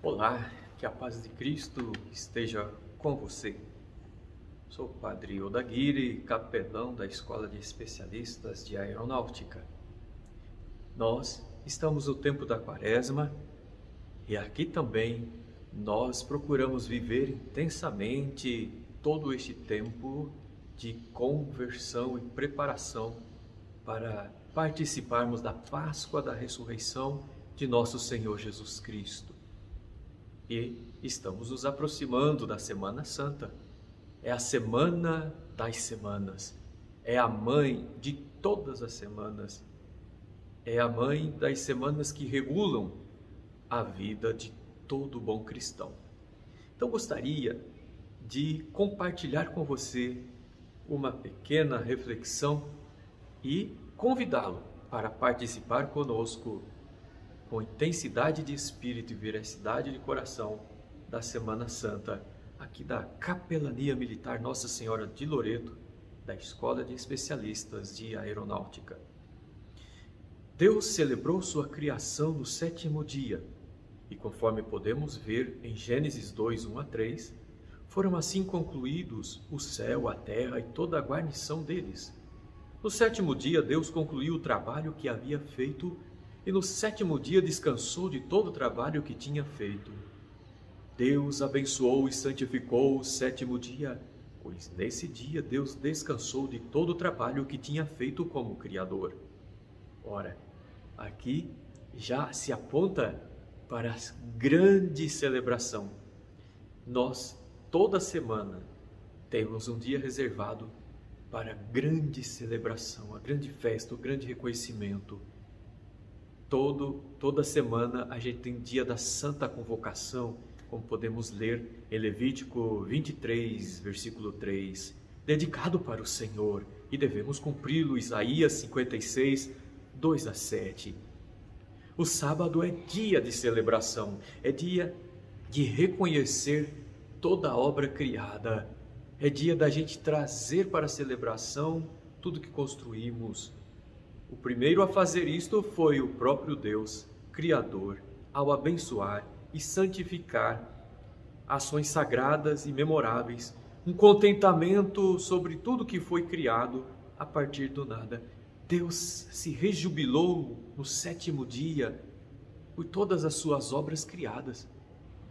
Olá, que a paz de Cristo esteja com você. Sou o Padre Odaguiri, capelão da Escola de Especialistas de Aeronáutica. Nós estamos no tempo da Quaresma e aqui também nós procuramos viver intensamente todo este tempo de conversão e preparação para participarmos da Páscoa da Ressurreição de nosso Senhor Jesus Cristo. E estamos nos aproximando da Semana Santa. É a semana das semanas. É a mãe de todas as semanas. É a mãe das semanas que regulam a vida de todo bom cristão. Então gostaria de compartilhar com você uma pequena reflexão e convidá-lo para participar conosco com intensidade de espírito e veracidade de coração da Semana Santa, aqui da Capelania Militar Nossa Senhora de Loreto, da Escola de Especialistas de Aeronáutica. Deus celebrou sua criação no 7º dia, e conforme podemos ver em Gênesis 2, 1 a 3, foram assim concluídos o céu, a terra e toda a guarnição deles. No 7º dia, Deus concluiu o trabalho que havia feito e no 7º dia descansou de todo o trabalho que tinha feito. Deus abençoou e santificou o 7º dia, pois nesse dia Deus descansou de todo o trabalho que tinha feito como Criador. Ora, aqui já se aponta para a grande celebração. Nós, toda semana, temos um dia reservado para a grande celebração, a grande festa, o grande reconhecimento. Toda semana a gente tem dia da Santa Convocação, como podemos ler em Levítico 23, versículo 3, dedicado para o Senhor, e devemos cumpri-lo, Isaías 56, 2 a 7. O sábado é dia de celebração, é dia de reconhecer toda a obra criada, é dia da gente trazer para a celebração tudo que construímos. O primeiro a fazer isto foi o próprio Deus, Criador, ao abençoar e santificar ações sagradas e memoráveis, um contentamento sobre tudo que foi criado a partir do nada. Deus se rejubilou no 7º dia por todas as suas obras criadas,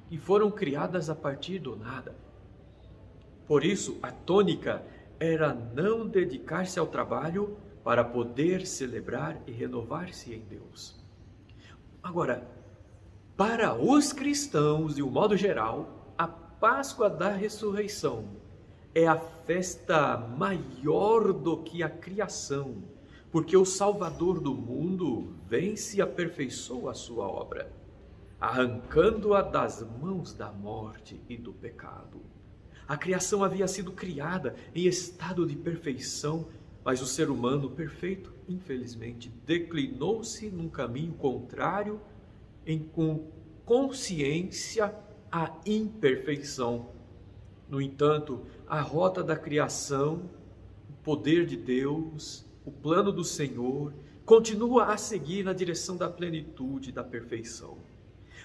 que foram criadas a partir do nada. Por isso, a tônica era não dedicar-se ao trabalho para poder celebrar e renovar-se em Deus. Agora, para os cristãos, de um modo geral, a Páscoa da Ressurreição é a festa maior do que a criação, porque o Salvador do mundo vence e aperfeiçoa a sua obra, arrancando-a das mãos da morte e do pecado. A criação havia sido criada em estado de perfeição, mas o ser humano perfeito, infelizmente, declinou-se num caminho contrário, com consciência à imperfeição. No entanto, a rota da criação, o poder de Deus, o plano do Senhor, continua a seguir na direção da plenitude, da perfeição.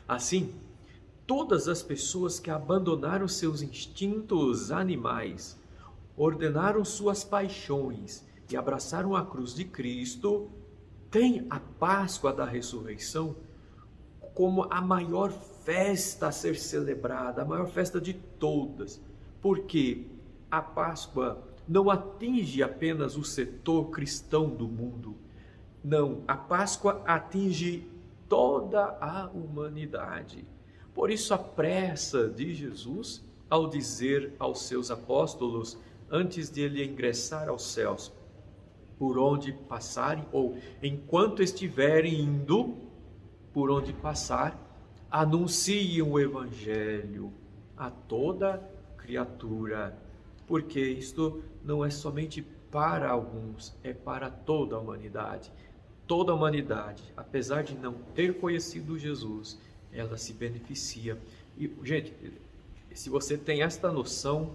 Assim, todas as pessoas que abandonaram seus instintos animais, ordenaram suas paixões e abraçaram a cruz de Cristo, têm a Páscoa da Ressurreição como a maior festa a ser celebrada, a maior festa de todas, porque a Páscoa não atinge apenas o setor cristão do mundo, não, a Páscoa atinge toda a humanidade. Por isso a pressa de Jesus ao dizer aos seus apóstolos, antes de ele ingressar aos céus, por onde passarem, ou enquanto estiverem indo, por onde passar, anunciem o Evangelho a toda criatura, porque isto não é somente para alguns, é para toda a humanidade. Toda a humanidade, apesar de não ter conhecido Jesus, ela se beneficia. E, gente, se você tem esta noção,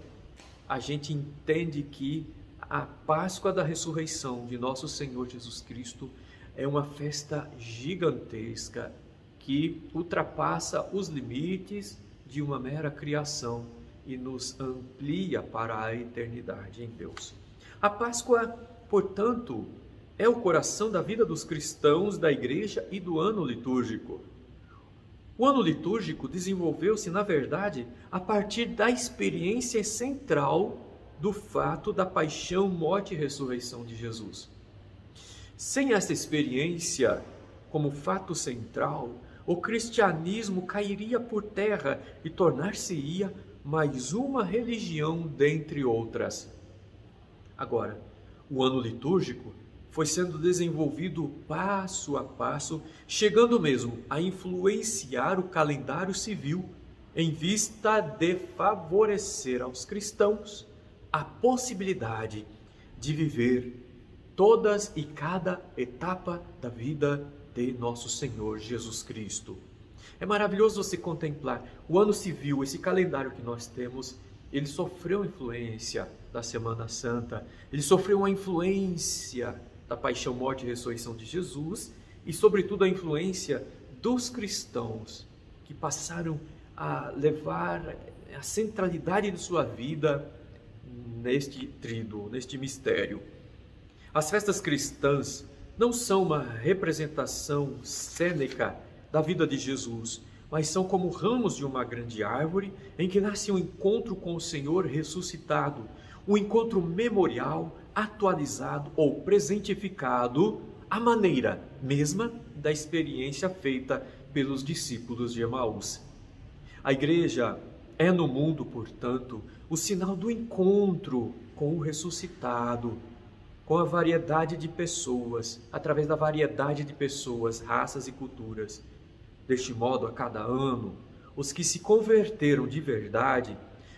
a gente entende que a Páscoa da Ressurreição de nosso Senhor Jesus Cristo é uma festa gigantesca que ultrapassa os limites de uma mera criação e nos amplia para a eternidade em Deus. A Páscoa, portanto, é o coração da vida dos cristãos, da igreja e do ano litúrgico. O ano litúrgico desenvolveu-se, na verdade, a partir da experiência central do fato da paixão, morte e ressurreição de Jesus. Sem essa experiência como fato central, o cristianismo cairia por terra e tornar-se-ia mais uma religião dentre outras. Agora, o ano litúrgico foi sendo desenvolvido passo a passo, chegando mesmo a influenciar o calendário civil, em vista de favorecer aos cristãos a possibilidade de viver todas e cada etapa da vida de nosso Senhor Jesus Cristo. É maravilhoso você contemplar o ano civil, esse calendário que nós temos. Ele sofreu influência da Semana Santa, ele sofreu uma influência da paixão, morte e ressurreição de Jesus e, sobretudo, a influência dos cristãos que passaram a levar a centralidade de sua vida neste tríduo, neste mistério. As festas cristãs não são uma representação cênica da vida de Jesus, mas são como ramos de uma grande árvore em que nasce um encontro com o Senhor ressuscitado, um encontro memorial, atualizado ou presentificado à maneira mesma da experiência feita pelos discípulos de Emaús. A igreja é no mundo, portanto, o sinal do encontro com o ressuscitado, com a variedade de pessoas, através da variedade de pessoas, raças e culturas. Deste modo, a cada ano, os que se converteram de verdade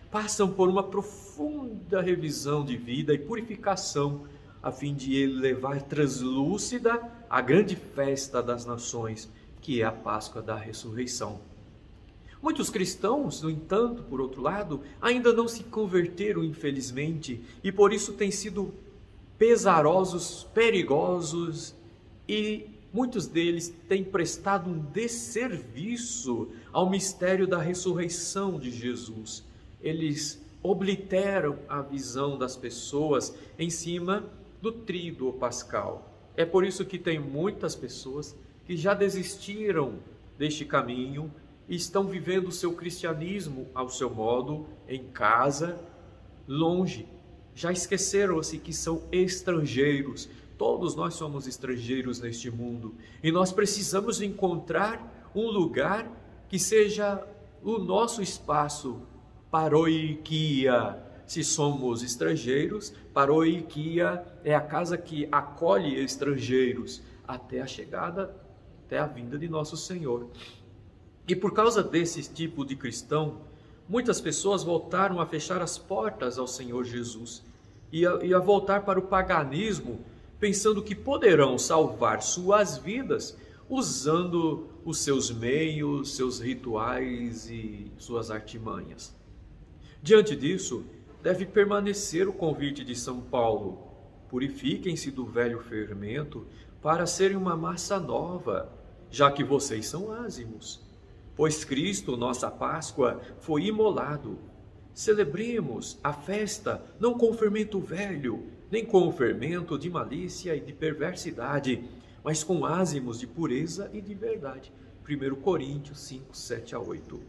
passam por uma profunda revisão de vida e purificação, a fim de elevar translúcida a grande festa das nações, que é a Páscoa da Ressurreição. Muitos cristãos, no entanto, por outro lado, ainda não se converteram, infelizmente, e por isso têm sido pesarosos, perigosos, e muitos deles têm prestado um desserviço ao mistério da ressurreição de Jesus. Eles obliteram a visão das pessoas em cima do tríduo pascal. É por isso que tem muitas pessoas que já desistiram deste caminho e estão vivendo o seu cristianismo ao seu modo, em casa, longe. Já esqueceram-se que são estrangeiros. Todos nós somos estrangeiros neste mundo. E nós precisamos encontrar um lugar que seja o nosso espaço, paroikia. Se somos estrangeiros, paroikia é a casa que acolhe estrangeiros até a chegada, até a vinda de nosso Senhor. E por causa desse tipo de cristão, muitas pessoas voltaram a fechar as portas ao Senhor Jesus e a voltar para o paganismo, pensando que poderão salvar suas vidas usando os seus meios, seus rituais e suas artimanhas. Diante disso, deve permanecer o convite de São Paulo: purifiquem-se do velho fermento para serem uma massa nova, já que vocês são ázimos. Pois Cristo, nossa Páscoa, foi imolado. Celebremos a festa não com fermento velho, nem com o fermento de malícia e de perversidade, mas com ázimos de pureza e de verdade. 1 Coríntios 5, 7 a 8.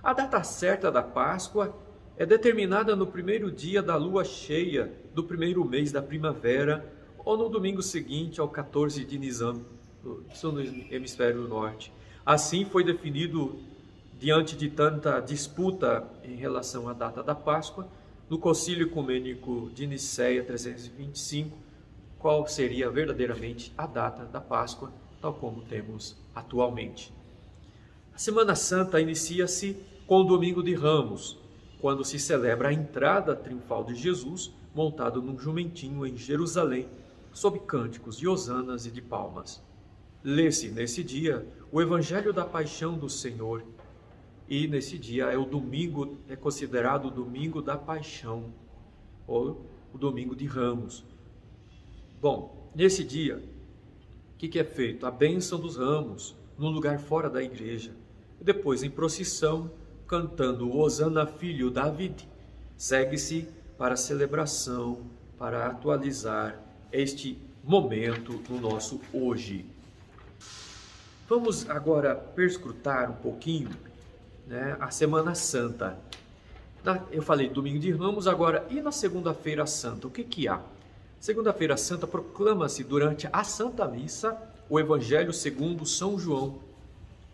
A data certa da Páscoa é determinada no primeiro dia da lua cheia do primeiro mês da primavera ou no domingo seguinte ao 14 de Nisan, no hemisfério norte. Assim foi definido, diante de tanta disputa em relação à data da Páscoa, no Concílio Ecumênico de Nicéia 325, qual seria verdadeiramente a data da Páscoa, tal como temos atualmente. A Semana Santa inicia-se com o Domingo de Ramos, quando se celebra a entrada triunfal de Jesus, montado num jumentinho em Jerusalém, sob cânticos de hosanas e de palmas. Lê-se nesse dia o Evangelho da Paixão do Senhor, e nesse dia é considerado o Domingo da Paixão, ou o Domingo de Ramos. Bom, nesse dia, o que é feito? A bênção dos ramos, num lugar fora da igreja. E depois, em procissão, cantando Hosana Filho David, segue-se para a celebração, para atualizar este momento no nosso hoje. Vamos agora perscrutar um pouquinho, a Semana Santa. Eu falei Domingo de Ramos, agora e na Segunda-feira Santa? O que há? Segunda-feira Santa proclama-se durante a Santa Missa o Evangelho segundo São João.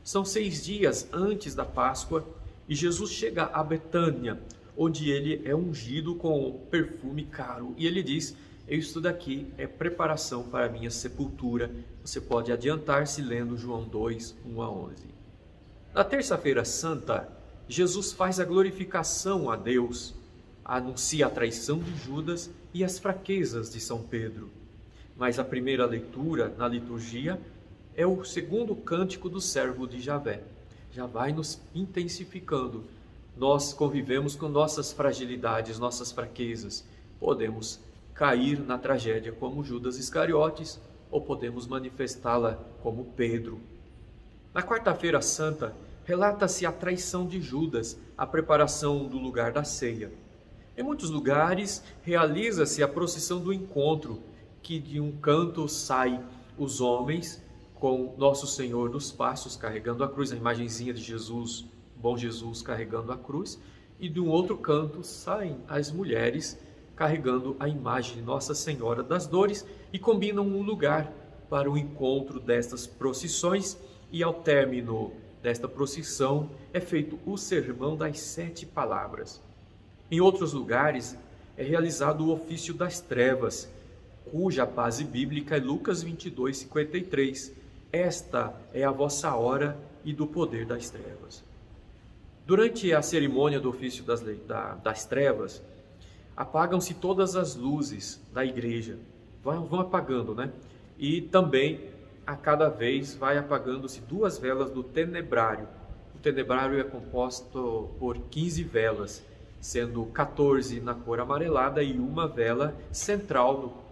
São 6 dias antes da Páscoa e Jesus chega a Betânia, onde ele é ungido com perfume caro. E ele diz: isto daqui é preparação para a minha sepultura. Você pode adiantar-se lendo João 2, 1 a 11. Na Terça-feira Santa, Jesus faz a glorificação a Deus, anuncia a traição de Judas e as fraquezas de São Pedro. Mas a primeira leitura na liturgia é o segundo cântico do servo de Javé. Já vai nos intensificando. Nós convivemos com nossas fragilidades, nossas fraquezas. Podemos cair na tragédia como Judas Iscariotes ou podemos manifestá-la como Pedro. Na Quarta-feira Santa, relata-se a traição de Judas, a preparação do lugar da ceia. Em muitos lugares, realiza-se a procissão do encontro, que de um canto saem os homens com Nosso Senhor dos Passos carregando a cruz, a imagenzinha de Jesus, bom Jesus carregando a cruz, e de um outro canto saem as mulheres carregando a imagem de Nossa Senhora das Dores e combinam um lugar para o encontro destas procissões, e ao término desta procissão é feito o sermão das 7 palavras. Em outros lugares é realizado o ofício das trevas, cuja base bíblica é Lucas 22, 53. Esta é a vossa hora e do poder das trevas. Durante a cerimônia do ofício das trevas, apagam-se todas as luzes da igreja, vão apagando, E também, a cada vez, vai apagando-se 2 velas do tenebrário. O tenebrário é composto por 15 velas, sendo 14 na cor amarelada e uma vela central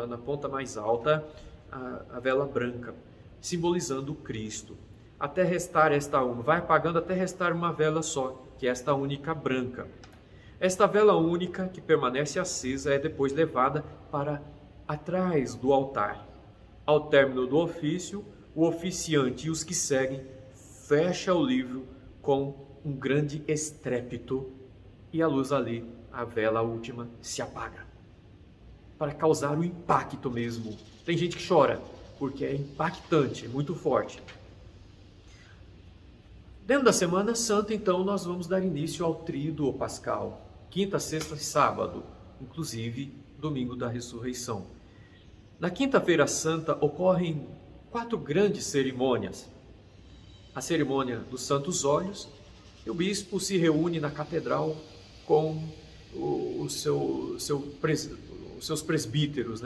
na ponta mais alta, a vela branca, simbolizando o Cristo. Até restar esta uma, vai apagando até restar uma vela só, que é esta única branca. Esta vela única que permanece acesa é depois levada para atrás do altar. Ao término do ofício, o oficiante e os que seguem fecham o livro com um grande estrépito e a luz ali, a vela última, se apaga. Para causar o impacto mesmo. Tem gente que chora, porque é impactante, é muito forte. Dentro da Semana Santa, então, nós vamos dar início ao Tríduo Pascal. Quinta, sexta e sábado, inclusive domingo da ressurreição. Na Quinta-feira Santa ocorrem 4 grandes cerimônias. A cerimônia dos Santos Óleos, e o bispo se reúne na catedral com os seus presbíteros,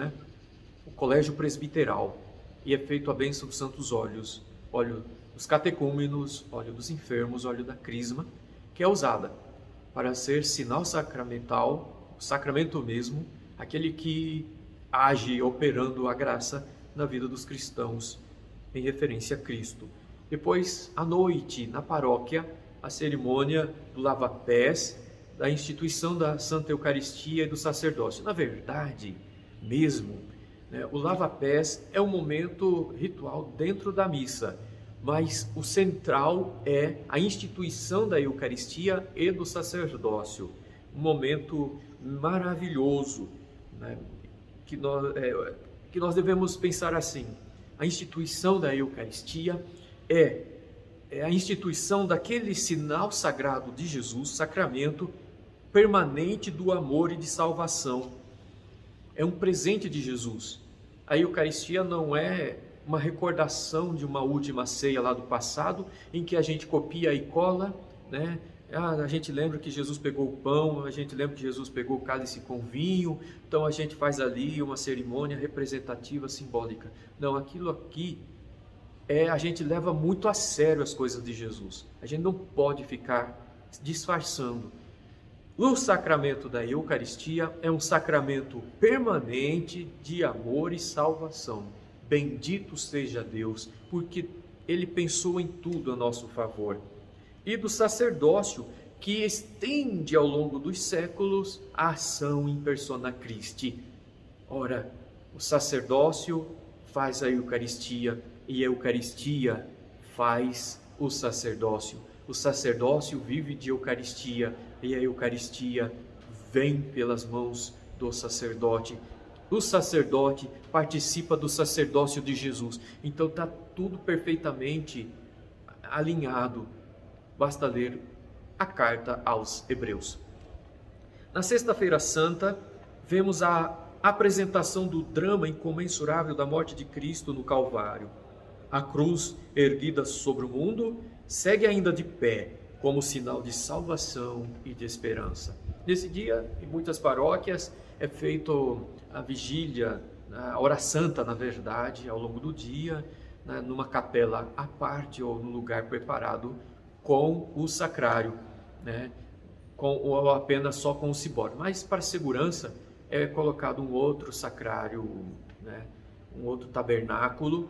o colégio presbiteral, e é feito a bênção dos Santos Óleos, óleo dos catecúmenos, óleo dos enfermos, óleo da crisma, que é usada para ser sinal sacramental, o sacramento mesmo, aquele que age operando a graça na vida dos cristãos em referência a Cristo. Depois, à noite, na paróquia, a cerimônia do lava-pés, da instituição da Santa Eucaristia e do sacerdócio. Na verdade, mesmo, o lava-pés é um momento ritual dentro da missa, mas o central é a instituição da Eucaristia e do sacerdócio. Um momento maravilhoso, que nós devemos pensar assim: a instituição da Eucaristia é a instituição daquele sinal sagrado de Jesus, sacramento permanente do amor e de salvação. É um presente de Jesus. A Eucaristia não é uma recordação de uma última ceia lá do passado, em que a gente copia e cola, a gente lembra que Jesus pegou o pão, a gente lembra que Jesus pegou o cálice com vinho, então a gente faz ali uma cerimônia representativa, simbólica. Não, aquilo aqui a gente leva muito a sério as coisas de Jesus. A gente não pode ficar disfarçando. O sacramento da Eucaristia é um sacramento permanente de amor e salvação. Bendito seja Deus, porque ele pensou em tudo a nosso favor, e do sacerdócio, que estende ao longo dos séculos a ação in persona Christi. Ora, o sacerdócio faz a Eucaristia, e a Eucaristia faz o sacerdócio. O sacerdócio vive de Eucaristia, e a Eucaristia vem pelas mãos do sacerdote. O sacerdote participa do sacerdócio de Jesus. Então está tudo perfeitamente alinhado. Basta ler a carta aos Hebreus. Na Sexta-feira Santa, vemos a apresentação do drama incomensurável da morte de Cristo no Calvário. A cruz erguida sobre o mundo segue ainda de pé, como sinal de salvação e de esperança. Nesse dia, em muitas paróquias, é feita a vigília, a hora santa, na verdade, ao longo do dia, numa capela à parte ou num lugar preparado com o sacrário, ou apenas só com o cibório. Mas, para segurança, é colocado um outro sacrário, um outro tabernáculo,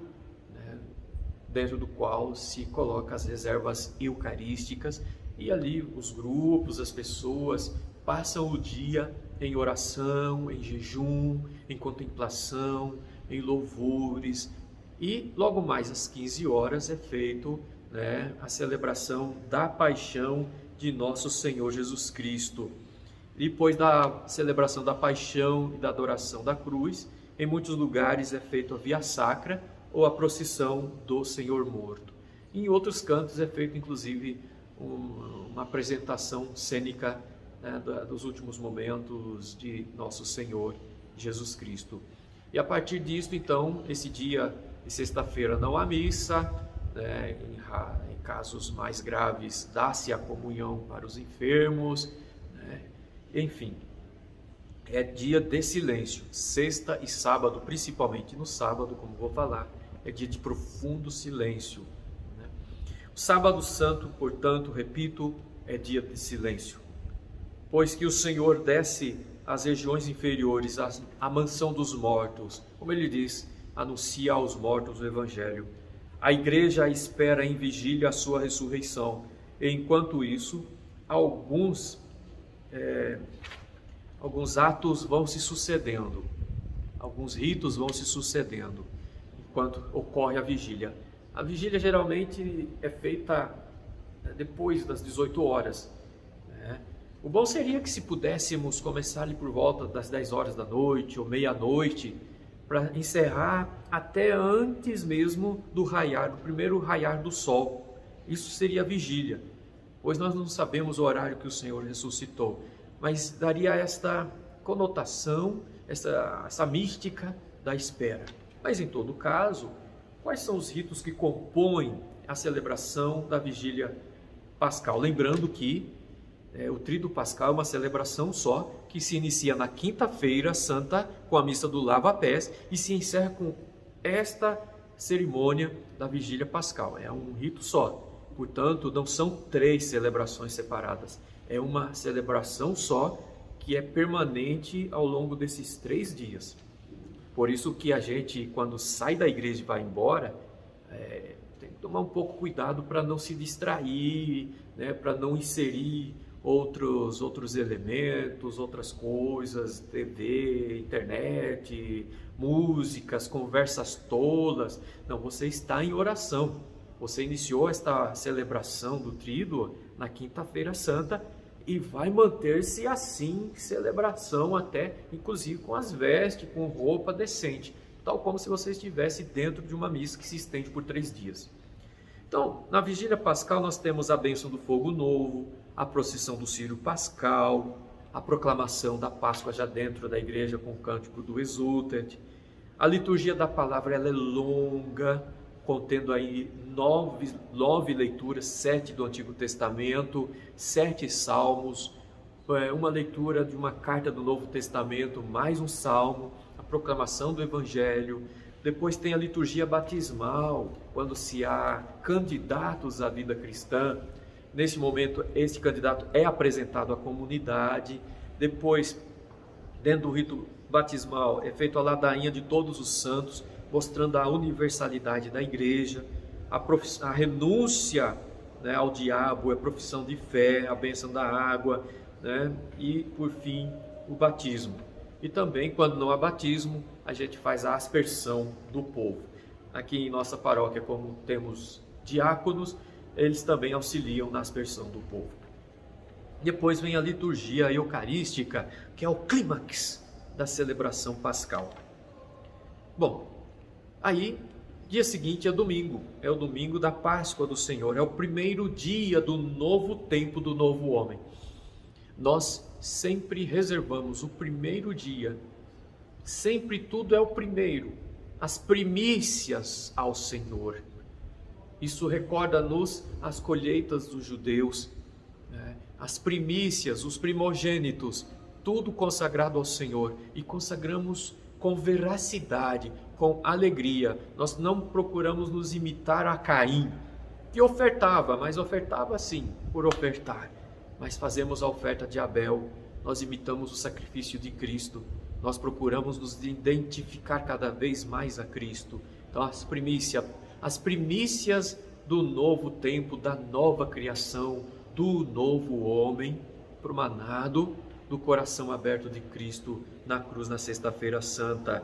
dentro do qual se coloca as reservas eucarísticas, e ali os grupos, as pessoas passam o dia em oração, em jejum, em contemplação, em louvores, e logo mais às 15 horas é feito a celebração da paixão de nosso Senhor Jesus Cristo. Depois da celebração da paixão e da adoração da cruz, em muitos lugares é feita a via sacra ou a procissão do Senhor morto. Em outros cantos é feito inclusive uma apresentação cênica dos últimos momentos de nosso Senhor Jesus Cristo. E a partir disso, então, esse dia de sexta-feira não há missa, em casos mais graves dá-se a comunhão para os enfermos, enfim, é dia de silêncio. Sexta e sábado, principalmente no sábado, como vou falar, é dia de profundo silêncio. O sábado santo, portanto, repito, é dia de silêncio, pois que o Senhor desce às regiões inferiores, à mansão dos mortos, como ele diz, anuncia aos mortos o Evangelho. A igreja espera em vigília a sua ressurreição. E, enquanto isso, alguns atos vão se sucedendo, alguns ritos vão se sucedendo, enquanto ocorre a vigília. A vigília geralmente é feita depois das 18 horas. O bom seria que, se pudéssemos começar ali por volta das 10 horas da noite ou meia-noite, para encerrar até antes mesmo do primeiro raiar do sol. Isso seria a vigília, pois nós não sabemos o horário que o Senhor ressuscitou, mas daria esta conotação, essa mística da espera. Mas em todo caso, quais são os ritos que compõem a celebração da vigília pascal? Lembrando que o Tríduo Pascal é uma celebração só, que se inicia na quinta-feira santa com a missa do lava-pés e se encerra com esta cerimônia da vigília pascal. É um rito só, portanto não são 3 celebrações separadas, é uma celebração só que é permanente ao longo desses 3 dias. Por isso que a gente, quando sai da igreja e vai embora, tem que tomar um pouco cuidado para não se distrair, para não inserir outros elementos, outras coisas, TV, internet, músicas, conversas tolas. Não, você está em oração. Você iniciou esta celebração do Tríduo na quinta-feira santa e vai manter-se assim, celebração até, inclusive com as vestes, com roupa decente, tal como se você estivesse dentro de uma missa que se estende por 3 dias. Então, na vigília pascal nós temos a bênção do fogo novo, a procissão do Círio Pascal, a proclamação da Páscoa já dentro da igreja com o cântico do Exultet. A liturgia da palavra ela é longa, contendo aí 9 leituras, 7 do Antigo Testamento, 7 salmos, uma leitura de uma carta do Novo Testamento, mais um salmo, a proclamação do Evangelho. Depois tem a liturgia batismal, quando se há candidatos à vida cristã. Nesse momento, esse candidato é apresentado à comunidade. Depois, dentro do rito batismal, é feita a ladainha de todos os santos, mostrando a universalidade da igreja. a renúncia, né, ao diabo, a profissão de fé, a bênção da água, né, e por fim o batismo. E também, quando não há batismo, a gente faz a aspersão do povo. Aqui em nossa paróquia, como temos diáconos, eles também auxiliam na aspersão do povo. Depois vem a liturgia eucarística, que é o clímax da celebração pascal. Bom, aí, dia seguinte é o domingo da Páscoa do Senhor, é o primeiro dia do novo tempo do novo homem. Nós sempre reservamos o primeiro dia, sempre tudo é o primeiro, as primícias ao Senhor. Isso recorda-nos as colheitas dos judeus, né? As primícias, os primogênitos, tudo consagrado ao Senhor, e consagramos com veracidade, com alegria. Nós não procuramos nos imitar a Caim, que ofertava, mas ofertava sim, por ofertar. Mas fazemos a oferta de Abel, nós imitamos o sacrifício de Cristo, nós procuramos nos identificar cada vez mais a Cristo. Então as primícias do novo tempo, da nova criação, do novo homem, promanado do coração aberto de Cristo na cruz na Sexta-feira Santa.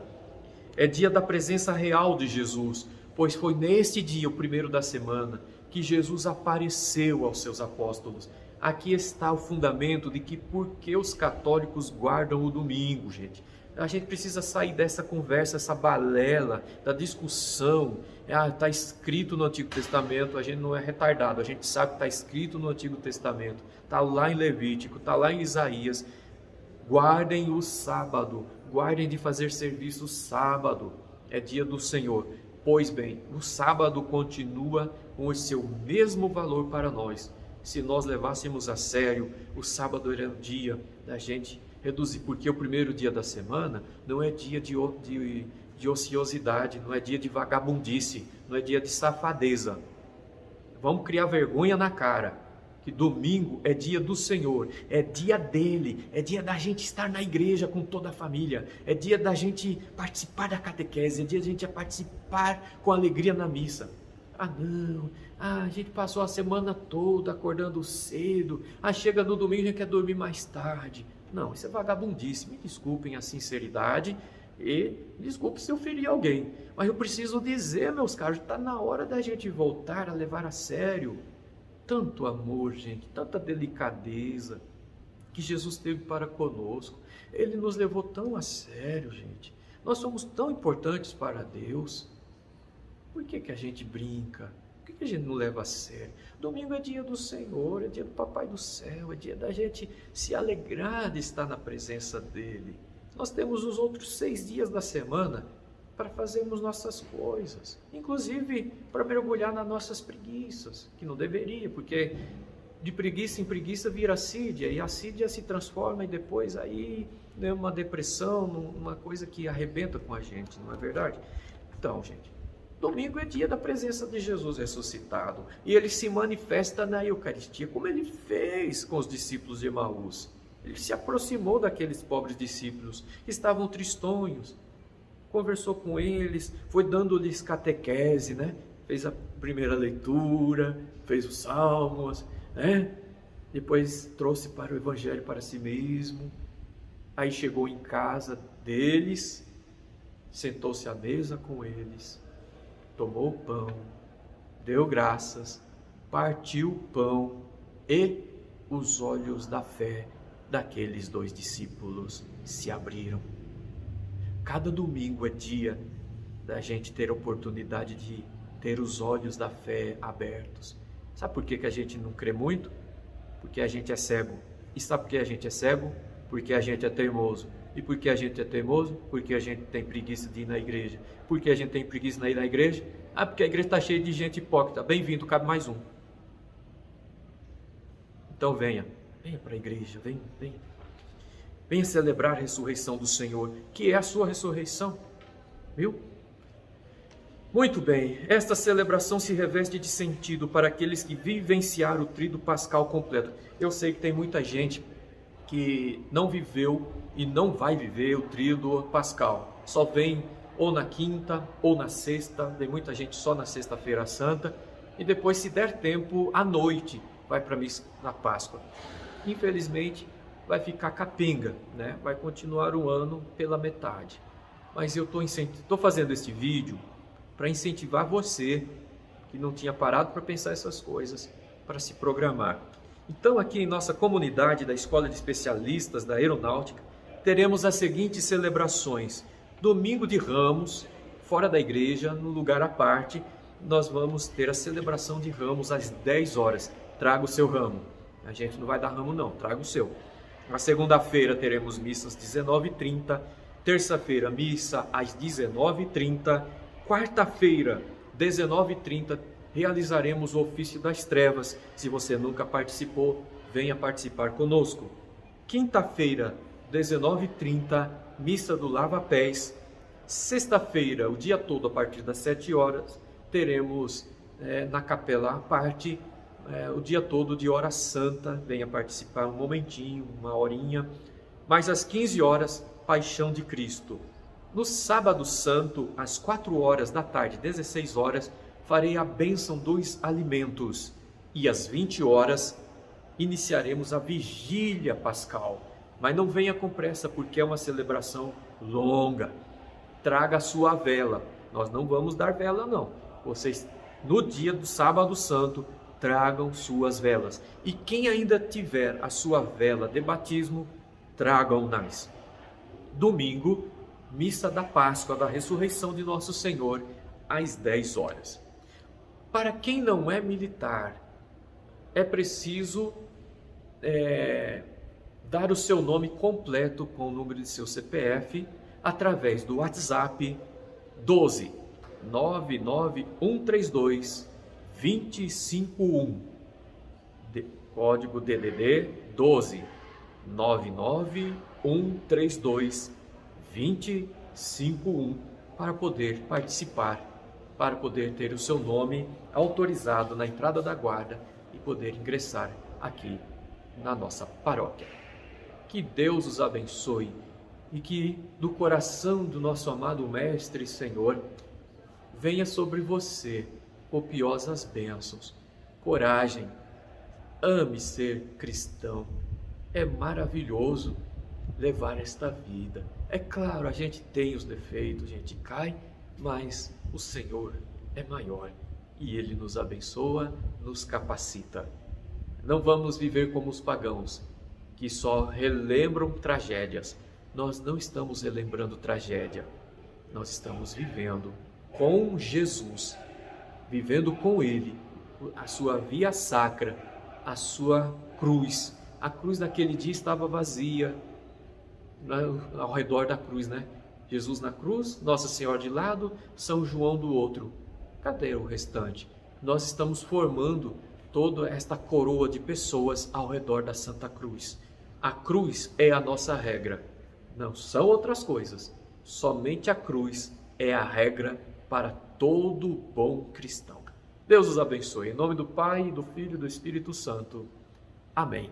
É dia da presença real de Jesus, pois foi neste dia, o primeiro da semana, que Jesus apareceu aos seus apóstolos. Aqui está o fundamento de que por que os católicos guardam o domingo, gente. A gente precisa sair dessa conversa, essa balela, da discussão. Está escrito no Antigo Testamento, a gente não é retardado, a gente sabe que está escrito no Antigo Testamento, está lá em Levítico, está lá em Isaías. Guardem o sábado, guardem de fazer serviço sábado, é dia do Senhor. Pois bem, o sábado continua com o seu mesmo valor para nós. Se nós levássemos a sério, o sábado era o dia da gente reduzir, porque o primeiro dia da semana não é dia de ociosidade, não é dia de vagabundice, não é dia de safadeza. Vamos criar vergonha na cara, que domingo é dia do Senhor, é dia dele, é dia da gente estar na igreja com toda a família, é dia da gente participar da catequese, é dia da gente participar com alegria na missa. A gente passou a semana toda acordando cedo, chega no domingo e a gente quer dormir mais tarde. Não, isso é vagabundice. Me desculpem a sinceridade e desculpe se eu feri alguém, mas eu preciso dizer, meus caros, está na hora da gente voltar a levar a sério tanto amor, gente, tanta delicadeza que Jesus teve para conosco. Ele nos levou tão a sério, gente. Nós somos tão importantes para Deus. Por que a gente brinca? Por que a gente não leva a sério? Domingo é dia do Senhor, é dia do Papai do Céu, é dia da gente se alegrar de estar na presença dEle. Nós temos os outros 6 dias da semana para fazermos nossas coisas, inclusive para mergulhar nas nossas preguiças, que não deveria, porque de preguiça em preguiça vira assídia, e a assídia se transforma e depois aí uma depressão, numa coisa que arrebenta com a gente, não é verdade? Então, gente, domingo é dia da presença de Jesus ressuscitado, e ele se manifesta na Eucaristia, como ele fez com os discípulos de Emaús. Ele se aproximou daqueles pobres discípulos que estavam tristonhos, conversou com eles, foi dando-lhes catequese, né? Fez a primeira leitura, fez os salmos, né? Depois trouxe para o Evangelho para si mesmo. Aí chegou em casa deles, sentou-se à mesa com eles, tomou o pão, deu graças, partiu o pão, e os olhos da fé daqueles 2 discípulos se abriram. Cada domingo é dia da gente ter a oportunidade de ter os olhos da fé abertos. Sabe por que a gente não crê muito? Porque a gente é cego. E sabe por que a gente é cego? Porque a gente é teimoso. E por que a gente é teimoso? Porque a gente tem preguiça de ir na igreja. Por que a gente tem preguiça de ir na igreja? Porque a igreja está cheia de gente hipócrita. Bem-vindo, cabe mais um. Então venha para a igreja, venha. Venha celebrar a ressurreição do Senhor, que é a sua ressurreição, viu? Muito bem, esta celebração se reveste de sentido para aqueles que vivenciaram o tríduo pascal completo. Eu sei que tem muita gente que não viveu e não vai viver o tríduo pascal, só vem ou na quinta, ou na sexta. Tem muita gente só na sexta-feira santa. E depois, se der tempo, à noite, vai para a missa na Páscoa. Infelizmente, vai ficar capenga, né? Vai continuar o ano pela metade. Mas eu estou fazendo este vídeo para incentivar você, que não tinha parado para pensar essas coisas, para se programar. Então, aqui em nossa comunidade da Escola de Especialistas da Aeronáutica, teremos as seguintes celebrações. Domingo de Ramos, fora da igreja, no lugar à parte, nós vamos ter a celebração de Ramos às 10 horas. Traga o seu ramo. A gente não vai dar ramo não, traga o seu. Na segunda-feira teremos missas às 19h30, terça-feira missa às 19h30, quarta-feira, 19h30, realizaremos o ofício das trevas. Se você nunca participou, venha participar conosco. Quinta-feira, 19h30, missa do lava-pés. Sexta-feira, o dia todo, a partir das 7 horas, teremos na capela à parte, o dia todo de hora santa. Venha participar um momentinho, uma horinha. Mas às 15 horas, Paixão de Cristo. No sábado santo, às 4 horas da tarde, 16 horas, farei a bênção dos alimentos. E às 20 horas, iniciaremos a vigília pascal. Mas não venha com pressa, porque é uma celebração longa. Traga a sua vela. Nós não vamos dar vela, não. Vocês, no dia do sábado santo, tragam suas velas. E quem ainda tiver a sua vela de batismo, tragam-nas. Domingo, missa da Páscoa, da ressurreição de Nosso Senhor, às 10 horas. Para quem não é militar, é preciso dar o seu nome completo com o número de seu CPF através do WhatsApp 12 99132 251, código DDD 12 99132 251, para poder participar, para poder ter o seu nome autorizado na entrada da guarda e poder ingressar aqui na nossa paróquia. Que Deus os abençoe e que do coração do nosso amado Mestre e Senhor venha sobre você copiosas bênçãos, coragem, ame ser cristão. É maravilhoso levar esta vida. É claro, a gente tem os defeitos, a gente cai, mas o Senhor é maior e Ele nos abençoa, nos capacita. Não vamos viver como os pagãos, que só relembram tragédias. Nós não estamos relembrando tragédia, nós estamos vivendo com Jesus, vivendo com Ele, a sua via sacra, a sua cruz. A cruz naquele dia estava vazia, ao redor da cruz, né? Jesus na cruz, Nossa Senhora de lado, São João do outro. Cadê o restante? Nós estamos formando toda esta coroa de pessoas ao redor da Santa Cruz. A cruz é a nossa regra, não são outras coisas. Somente a cruz é a regra para todo bom cristão. Deus os abençoe. Em nome do Pai, do Filho e do Espírito Santo. Amém.